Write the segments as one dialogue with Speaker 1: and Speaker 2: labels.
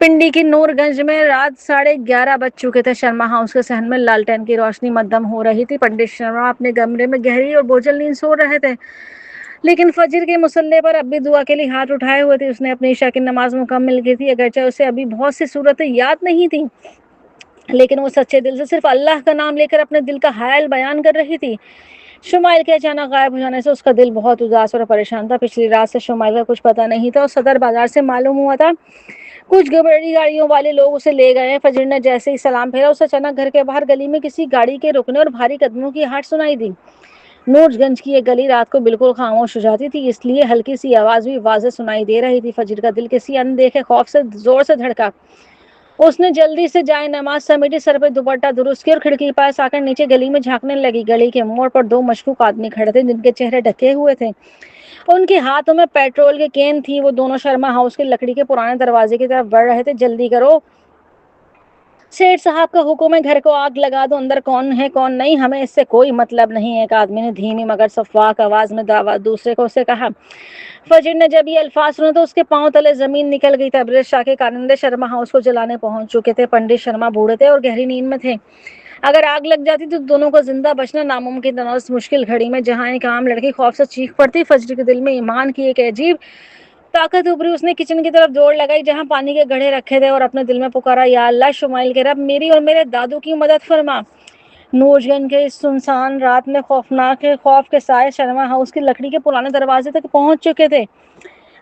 Speaker 1: پنڈی کی نور گنج میں رات 11:30 بج چکے تھے. شرما ہاؤس کے صحن میں لالٹین کی روشنی مدھم ہو رہی تھی. پنڈت شرما اپنے کمرے میں گہری اور بوجھل نیند سو رہے تھے، لیکن فجر کے مصلے پر اب بھی دعا کے لیے ہاتھ اٹھائے ہوئے تھے. اس نے اپنی عشاء کی نماز مکمل کی تھی، اگرچہ اسے ابھی بہت سی صورتیں یاد نہیں تھی، لیکن وہ سچے دل سے صرف اللہ کا نام لے کر اپنے دل کا حال بیان کر رہی تھی. شمائل کے اچانک غائب ہو جانے سے اس کا دل بہت اداس اور پریشان تھا. پچھلی رات سے شمائل کا کچھ پتہ نہیں تھا اور صدر بازار سے معلوم ہوا تھا کچھ بڑی گاڑیوں والے لوگ اسے لے گئے ہیں. فجر نے جیسے ہی سلام پھیرا، اسے اچانک گھر کے باہر گلی میں کسی گاڑی کے رکنے اور بھاری قدموں کی آہٹ سنائی دی. نورج گنج کی یہ گلی رات کو بالکل خاموش ہو جاتی تھی، اس لیے ہلکی سی آواز بھی واضح سنائی دے رہی تھی. فجر کا دل کسی اندیکھے خوف سے زور سے دھڑکا. اس نے جلدی سے جائے نماز سمیٹی، سر پہ دوپٹہ درست کیا اور کھڑکی کے پاس آ کر نیچے گلی میں جھانکنے لگی. گلی کے موڑ پر 2 مشکوک آدمی کھڑے تھے جن کے چہرے ڈھکے ہوئے تھے. ان کے ہاتھوں میں پیٹرول کی کین تھی. وہ دونوں شرما ہاؤس کے لکڑی کے پرانے دروازے کی طرف بڑھ رہے تھے. جلدی کرو، سیٹھ صاحب کا حکم ہے، گھر کو آگ لگا دو. اندر کون ہے کون نہیں ہمیں اس سے کوئی مطلب نہیں. ایک آدمی نے دھیمی مگر شفاف آواز میں دوسرے کو اسے کہا. فجر نے جب یہ الفاظ سنے تو اس کے پاؤں تلے زمین نکل گئی. تبریز شاہ کے کارندے شرما ہاؤس کو جلانے پہنچ چکے تھے. پنڈت شرما بوڑھے تھے اور گہری نیند میں تھے. اگر آگ لگ جاتی تو دونوں کو زندہ بچنا ناممکن تھا. اس مشکل گھڑی میں جہاں ایک عام لڑکی خوف سے چیخ پڑتی، فجر کے دل میں ایمان کی ایک عجیب طاقت ابری. اس نے کچن کی طرف دوڑ لگائی جہاں پانی کے گھڑے رکھے تھے اور اپنے دل میں پکارا، یا اللہ شمائل کے رب، میری اور میرے دادو کی مدد فرما. نورجگنج کے اس سنسان رات میں خوف کے سائے شرما ہاؤس کی لکڑی کے پرانے دروازے تک پہنچ چکے تھے.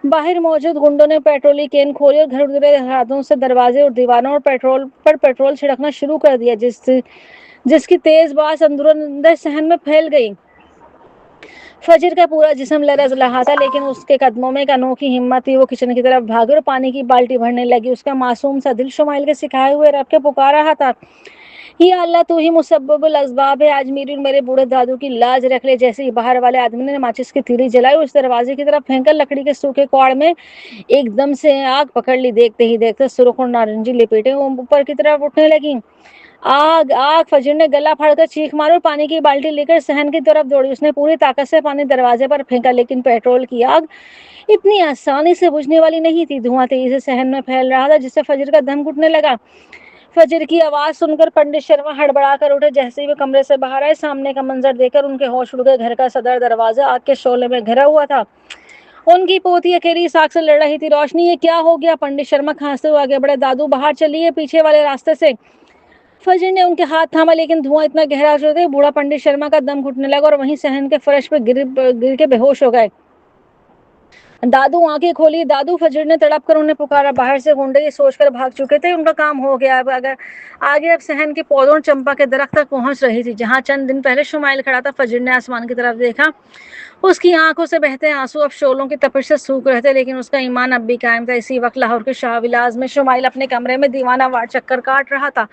Speaker 1: باہر موجود گنڈوں نے پیٹرولی کین کھولی اور گھر گرے ہاتھوں سے دروازے اور دیواروں اور پیٹرول چھڑکنا شروع کر دیا، جس کی تیز باس اندر صحن میں پھیل گئی. فجر کا پورا جسم لرز رہا تھا، لیکن اس کے قدموں میں ایک انوکھی ہمت تھی. وہ کچن کی طرف بھاگی اور پانی کی بالٹی بھرنے لگی. اس کا معصوم سا دل شمائل کے سکھائے ہوئے رب کے پکار رہا تھا، یا اللہ تو ہی مسبب الاسباب ہے، آج میری اور میرے بوڑھے دادو کی لاج رکھ لے. جیسے ہی باہر والے آدمی نے ماچس کی تیلی جلائی، اس دروازے کی طرف پھینک کر لکڑی کے سوکھے کوڑ میں ایک دم سے آگ پکڑ لی. دیکھتے ہی دیکھتے سرخ اور نارنجی لپیٹیں اوپر کی طرف اٹھنے لگیں. آگ آگ! فجر نے گلا پھاڑ کر چیخ ماری اور پانی کی بالٹی لے کر صحن کی طرف دوڑی. اس نے پوری طاقت سے پانی دروازے پر پھینکا، لیکن پیٹرول کی آگ اتنی آسانی سے بجھنے والی نہیں تھی. دھواں تیزی سے صحن میں پھیل رہا تھا، جس سے فجر کا دم گھٹنے لگا. فجر کی آواز سن کر پنڈت شرما ہڑبڑا کر اٹھے. جیسے ہی وہ کمرے سے باہر آئے، سامنے کا منظر دیکھ کر ان کے ہوش اڑ گئے. گھر کا صدر دروازہ آگ کے شعلے میں گھرا ہوا تھا. ان کی پوتی اکیلی ساکھ سے لڑ رہی تھی. روشنی، یہ کیا ہو گیا؟ پنڈت شرما کھانستے ہوئے آگے بڑھے. دادو باہر چلیے، پیچھے والے راستے سے. فجر نے ان کے ہاتھ تھاما، لیکن دھواں اتنا گہرا ہو چکا کہ بوڑھا پنڈت شرما کا دم گھٹنے لگا اور وہیں صحن کے فرش پہ گر کے بے ہوش ہو گئے. دادو، آنکھیں کھولی دادو! فجر نے تڑپ کر انہیں پکارا. باہر سے گنڈے یہ سوچ کر بھاگ چکے تھے ان کا کام ہو گیا. اب صحن کے پودوں اور چمپا کے درخت تک پہنچ رہی تھی جہاں چند دن پہلے شمائل کھڑا تھا. فجر نے آسمان کی طرف دیکھا. اس کی آنکھوں سے بہتے آنسو اب شعلوں کی تپش سے سوکھ رہے تھے، لیکن اس کا ایمان اب بھی قائم تھا. اسی وقت لاہور کے شاہ ولاس میں شمائل اپنے کمرے میں دیوانہ وار چکر کاٹ رہا تھا.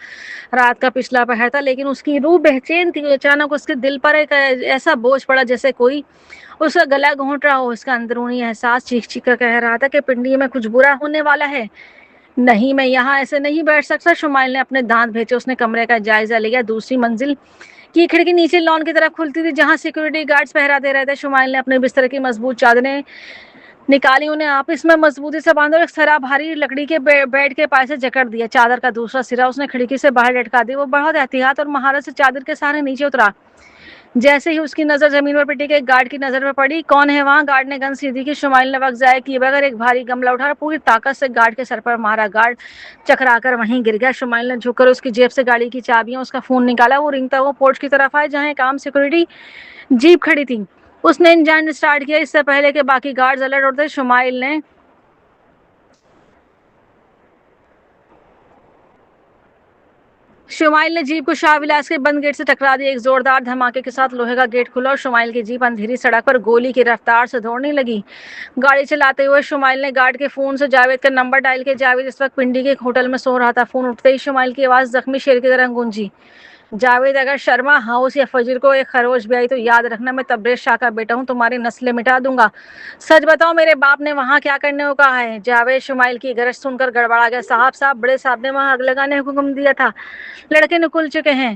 Speaker 1: رات کا پچھلا پہر تھا، لیکن اس کی روح بے چین تھی. اچانک اس کے دل پر ایک ایسا بوجھ پڑا جیسے کوئی اس کا گلا گھونٹ رہا ہو. اس کا اندرونی احساس چیخ چیخ کر کہہ رہا تھا کہ پنڈی میں کچھ برا ہونے والا ہے. نہیں، میں یہاں ایسے نہیں بیٹھ سکتا. شمائل نے اپنے دانت بھینچے. اس نے کمرے کا جائزہ لیا. دوسری منزل کی کھڑکی نیچے لان کی طرف کھلتی تھی جہاں سیکورٹی گارڈز پہرا دے رہے تھے. شمائل نے اپنے بستر کی مضبوط چادریں نکالی، انہیں آپس میں مضبوطی سے باندھا اور ایک سرا بھاری لکڑی کے بیڈ کے پائے سے جکڑ دیا. چادر کا دوسرا سرا اس نے کھڑکی سے باہر لٹکا دیا. وہ بہت احتیاط اور مہارت سے چادر کے سہارے نیچے اترا. جیسے ہی اس کی نظر زمین پر پٹی کے ایک گارڈ کی نظر میں پڑی. کون ہے وہاں؟ گارڈ نے گن سیدھی کی. شمائل نے وقت ضائع کیے بغیر ایک بھاری گملہ اٹھا اور پوری طاقت سے گارڈ کے سر پر مارا. گارڈ چکرا کر وہیں گر گیا. شمائل نے جھک کر اس کی جیب سے گاڑی کی چابیاں، اس کا فون نکالا. وہ رنگتا ہوا پورچ کی طرف آئے جہاں ایک عام سیکورٹی جیپ کھڑی تھی. اس نے انجن اسٹارٹ کیا اس سے پہلے کہ باقی گارڈز الرٹ ہوتے. شمائل نے جیپ کو شاہ ولاس کے بند گیٹ سے ٹکرا دیا. ایک زوردار دھماکے کے ساتھ لوہے کا گیٹ کھلا اور شمائل کی جیپ اندھیری سڑک پر گولی کی رفتار سے دوڑنے لگی. گاڑی چلاتے ہوئے شمائل نے گارڈ کے فون سے جاوید کا نمبر ڈائل کیا. جاوید اس وقت پنڈی کے ایک ہوٹل میں سو رہا تھا. فون اٹھتے ہی شمائل کی آواز زخمی شیر کی طرح گونجی. جاوید، اگر شرما ہاؤس یا فجر کو ایک خروش بھی آئی تو یاد رکھنا میں تبریز شاہ کا بیٹا ہوں، تمہاری نسلیں مٹا دوں گا. سچ بتاؤ، میرے باپ نے وہاں کیا کرنے کو کہا ہے؟ جاوید شمائل کی گرج سن کر گڑبڑا گیا. صاحب، بڑے صاحب نے وہاں آگ لگانے کا حکم دیا تھا. لڑکے نکل چکے ہیں.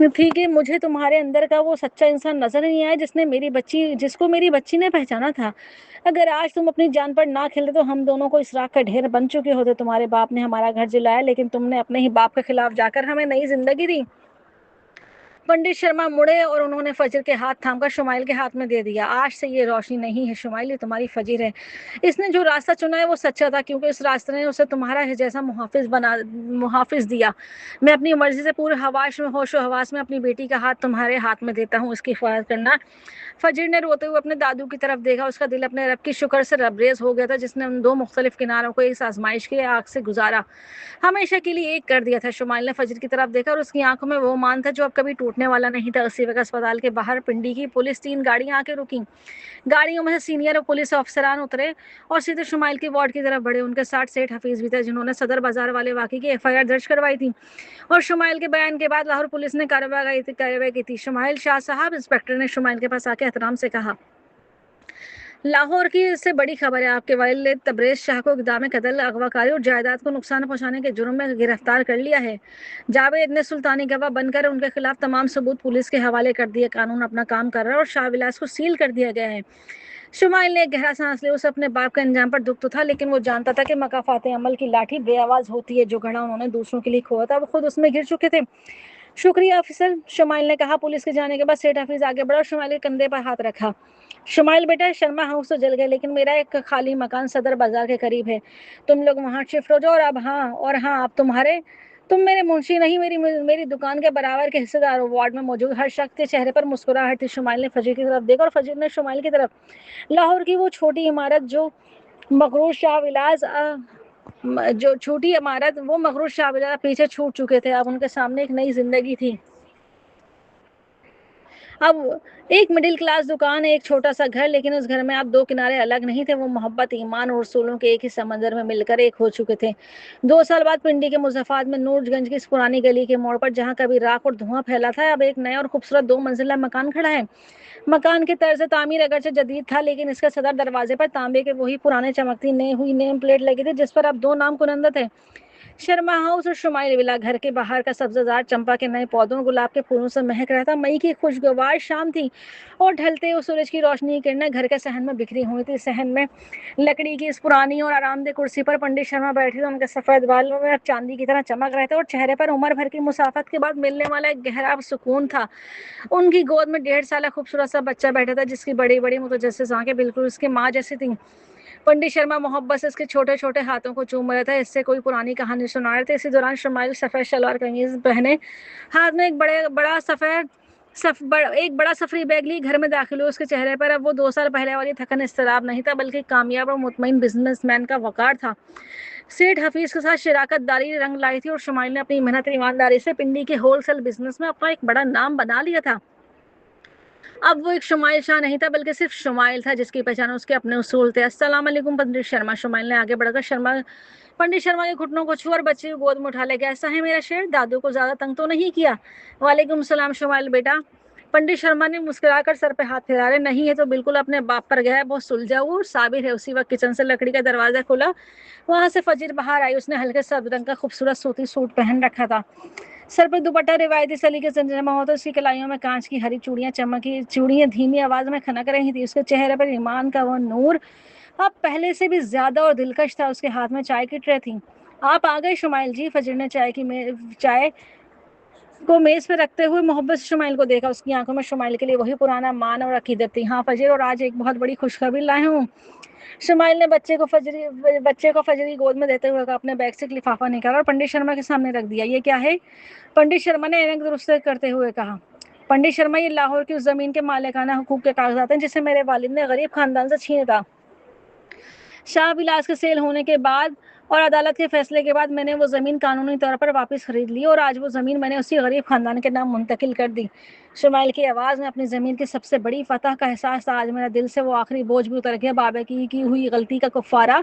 Speaker 1: ٹھیک ہے، مجھے تمہارے اندر کا وہ سچا انسان نظر نہیں آیا جس کو میری بچی نے پہچانا تھا۔ اگر آج تم اپنی جان پر نہ کھلتے تو ہم دونوں کو اس راکھ کا ڈھیر بن چکے ہوتے۔ تمہارے باپ نے ہمارا گھر جلایا، لیکن تم نے اپنے ہی باپ کے خلاف جا کر ہمیں نئی زندگی دی۔ پنڈت شرما مڑے اور انہوں نے فجر کے ہاتھ تھام کر شمائل کے ہاتھ میں دے دیا۔ آج سے یہ روشنی نہیں ہے شمائل، یہ تمہاری فجر ہے۔ اس نے جو راستہ چنا ہے وہ سچا تھا، کیونکہ اس راستے نے اسے تمہارا جیسا محافظ دیا۔ میں اپنی مرضی سے پورے ہوش و حواس میں اپنی بیٹی کا ہاتھ تمہارے ہاتھ میں دیتا ہوں، اس کی حفاظت کرنا۔ فجر نے روتے ہوئے اپنے دادو کی طرف دیکھا، اس کا دل اپنے رب کی شکر سے لبریز ہو گیا تھا جس نے ان دو مختلف کناروں کو اس آزمائش کی آگ سے گزارا، ہمیشہ کے لیے ایک کر دیا تھا۔ شمائل نے فجر کی طرف دیکھا اور اس کی آنکھوں میں وہ مان تھا جو اب کبھی ٹوٹنے والا نہیں تھا۔ اسی وقت اسپتال کے باہر پنڈی کی پولیس 3 گاڑیاں آ کے رکیں۔ گاڑیوں میں سے سینئر پولیس افسران اترے اور سیدھے شمائل کی وارڈ کی طرف بڑھے۔ ان کے ساتھ سیٹھ حفیظ بھی تھے جنہوں نے صدر بازار والے واقعے کی FIR درج کروائی تھی، اور شمائل کے بیان کے بعد لاہور پولیس نے کارروائی کی تھی۔ شمائل شاہ صاحب، انسپکٹر نے شمائل کے پاس آ کے احترام سے کہا، لاہور کی اس سے بڑی خبر ہے، آپ کے والد تبریز شاہ کو اقدام قتل، اغوا کاری اور جائیداد کو نقصان پہنچانے کے جرم میں گرفتار کر لیا ہے۔ جاوید نے سلطانی گواہ بن کر ان کے خلاف تمام ثبوت پولیس کے حوالے کر دیے۔ قانون اپنا کام کر رہا ہے اور شاہ ولاس کو سیل کر دیا گیا ہے۔ شمائل نے ایک گہرا سانس لیا۔ اسے اپنے باپ کا انجام پر دکھ تو تھا، لیکن وہ جانتا تھا کہ مکافات عمل کی لاٹھی بے آواز ہوتی ہے۔ جو گھڑا انہوں نے دوسروں کے لیے کھویا تھا وہ خود اس میں گر چکے تھے۔ شکریہ آفیسر، شمائل نے کہا۔ پولیس کے جانے کے بعد سیٹھ حفیظ آگے بڑھا اور شمائل کے کندھے پر ہاتھ رکھا۔ شمائل بیٹا، شرما ہاؤس تو جل گئے، لیکن میرا ایک خالی مکان صدر بازار کے قریب ہے، تم لوگ وہاں شفٹ ہو جاؤ۔ اب تم میرے منشی نہیں، میری دکان کے برابر کے حصے دار ہو۔ وارڈ میں موجود ہر شخص کے چہرے پر مسکراہٹ تھی۔ شمائل نے فجر کی طرف دیکھا اور فجر نے شمائل کی طرف۔ لاہور کی وہ چھوٹی عمارت وہ مغرور شاہ ولاس پیچھے چھوٹ چکے تھے۔ اب ان کے سامنے ایک نئی زندگی تھی۔ اب ایک مڈل کلاس دکان، ایک چھوٹا سا گھر، لیکن اس گھر میں اب 2 کنارے الگ نہیں تھے۔ وہ محبت، ایمان اور اصولوں کے ایک ہی سمندر میں مل کر ایک ہو چکے تھے۔ 2 سال بعد پنڈی کے مضافات میں نور گنج کی اس پرانی گلی کے موڑ پر جہاں کبھی راکھ اور دھواں پھیلا تھا، اب ایک نیا اور خوبصورت 2 منزلہ مکان کھڑا ہے۔ مکان کی طرز تعمیر اگرچہ جدید تھا، لیکن اس کے صدر دروازے پر تانبے کے وہی پرانے چمکتی نئی ہوئی نیم پلیٹ لگی تھی جس پر اب 2 نام کنندہ تھے، شرما ہاؤس اور شمائل ولا۔ گھر کے باہر کا سبزہ زار چمپا کے نئے پودوں اور گلاب کے پھولوں سے مہک رہا تھا۔ مئی کی خوشگوار شام تھی اور ڈھلتے ہوئے سورج کی روشنی کی کرنیں گھر کے صحن میں بکھری ہوئی تھی۔ صحن میں لکڑی کی اس پرانی اور آرام دہ کرسی پر پنڈت شرما بیٹھے تھے۔ ان کے سفید بالوں میں چاندی کی طرح چمک رہے تھے اور چہرے پر عمر بھر کی مسافت کے بعد ملنے والا ایک گہرا سکون تھا۔ ان کی گود میں 1.5 سالہ خوبصورت سا بچہ بیٹھا تھا جس کی بڑی بڑی متجسس آنکھیں بالکل اس کی ماں جیسی تھیں۔ پنڈت شرما محبت سے اس کے چھوٹے چھوٹے ہاتھوں کو چوم رہے تھے، اس سے کوئی پرانی کہانی سنا رہے تھے۔ اسی دوران شمائل سفید شلوار قمیض پہنے ہاتھ میں ایک بڑا سفری بیگ لی گھر میں داخل ہوئے۔ اس کے چہرے پر اب وہ 2 سال پہلے والی تھکن اضطراب نہیں تھا، بلکہ کامیاب اور مطمئن بزنس مین کا وقار تھا۔ سیٹھ حفیظ کے ساتھ شراکت داری رنگ لائی تھی اور شمائل نے اپنی محنت اور ایمانداری سے پنڈی کے ہول سیل بزنس میں اپنا ایک بڑا نام بنا لیا تھا۔ اب وہ ایک شمائل شاہ نہیں تھا، بلکہ صرف شمائل تھا جس کی پہچان اس کے اپنے اصول تھے۔ السلام علیکم پنڈت شرما، شمائل نے آگے بڑھ کر پنڈت شرما کے گھٹنوں کو چھو اور بچے کو گود میں اٹھا لے گیا۔ ایسا ہے میرا شیر، دادو کو زیادہ تنگ تو نہیں کیا؟ وعلیکم السلام شمائل بیٹا۔ پنڈت شرما نے مسکرا کر سر پہ ہاتھ پھیرا رہے، نہیں ہے تو بالکل اپنے باپ پر گیا ہے، بہت سلجھا ہوا اور صابر ہے۔ اسی وقت کچن سے لکڑی کا دروازہ کھلا، وہاں سے فجر باہر آئی۔ اس نے ہلکے سبز رنگ کا خوبصورت سوتی سوٹ پہن رکھا تھا، سر پہ دوپٹہ روایتی سلیقے سے جما ہوا تھا۔ اس کی کلائیوں میں کانچ کی ہری چوڑیاں دھیمی آواز میں کھنک رہی تھی۔ اس کے چہرے پر ایمان کا وہ نور اب پہلے سے بھی زیادہ اور دلکش تھا۔ اس کے ہاتھ میں چائے کی ٹرے تھی۔ آپ آ گئے شمائل جی؟ فجر نے چائے کو میز پہ رکھتے ہوئے محبت سے شمائل کو دیکھا۔ اس کی آنکھوں میں شمائل کے لیے وہی پرانا مان اور عقیدت تھی۔ ہاں فجر، اور آج ایک بہت بڑی خوشخبری لائے ہوں۔ شمائل نے بچے کو فجری گود میں دیتے ہوئے اپنے بیگ سے ایک لفافہ نکالا اور پنڈت شرما کے سامنے رکھ دیا۔ یہ کیا ہے؟ پنڈت شرما نے اینک درست کرتے ہوئے کہا۔ پنڈت شرما، یہ لاہور کی اس زمین کے مالکانہ حقوق کے کاغذات ہیں جسے میرے والد نے غریب خاندان سے چھینا تھا۔ شاہ ولاس کے سیل ہونے کے بعد اور عدالت کے فیصلے کے بعد میں نے وہ زمین قانونی طور پر واپس خرید لی اور آج وہ زمین میں نے اسی غریب خاندان کے نام منتقل کر دی۔ شمائل کی آواز میں اپنی زمین کی سب سے بڑی فتح کا احساس تھا۔ آج میرا دل سے وہ آخری بوجھ بھی اتر گیا۔ بابا کی ہوئی غلطی کا کفارہ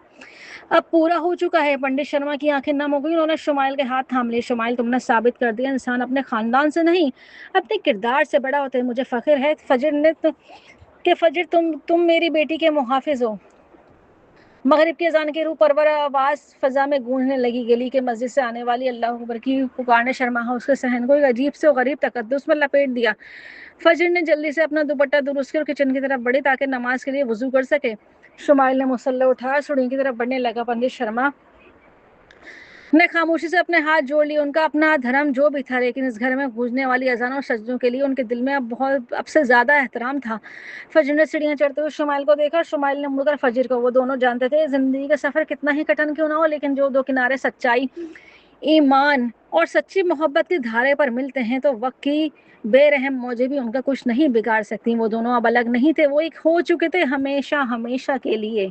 Speaker 1: اب پورا ہو چکا ہے۔ پنڈت شرما کی آنکھیں نم ہو گئی، انہوں نے شمائل کے ہاتھ تھام لیے۔ شمائل، تم نے ثابت کر دیا انسان اپنے خاندان سے نہیں اپنے کردار سے بڑا ہوتا ہے۔ مجھے فخر ہے فجر تم میری بیٹی کے محافظ ہو۔ مغرب کی اذان کی روح پرور آواز فضا میں گونجنے لگی، گلی کے مسجد سے آنے والی اللہ اکبر کی پکار نے شرما اس کے صحن کو ایک عجیب سے غریب تقدس میں لپیٹ دیا۔ فجر نے جلدی سے اپنا دوپٹہ درست کیا اور کچن کی طرف بڑھی تاکہ نماز کے لیے وضو کر سکے۔ شمائل نے مصلی اٹھایا، سڑی کی طرف بڑھنے لگا۔ پنڈت شرما نے خاموشی سے اپنے ہاتھ جوڑ لیے۔ ان کا اپنا دھرم جو بھی تھا، لیکن اس گھر میں گونجنے والی اذان اور سجدوں کے لیے ان کے دل میں اب سے زیادہ احترام تھا۔ فجر نے سیڑھیاں چڑھتے ہوئے شمائل کو دیکھا، شمائل نے مڑ کر فجر کو۔ وہ دونوں جانتے تھے زندگی کا سفر کتنا ہی کٹھن کیوں نہ ہو، لیکن جو دو کنارے سچائی، ایمان اور سچی محبت کی دھارے پر ملتے ہیں تو وقت کی بے رحم موجیں بھی ان کا کچھ نہیں بگاڑ سکتی۔ وہ دونوں اب الگ نہیں تھے، وہ ایک ہو چکے تھے ہمیشہ ہمیشہ کے لیے۔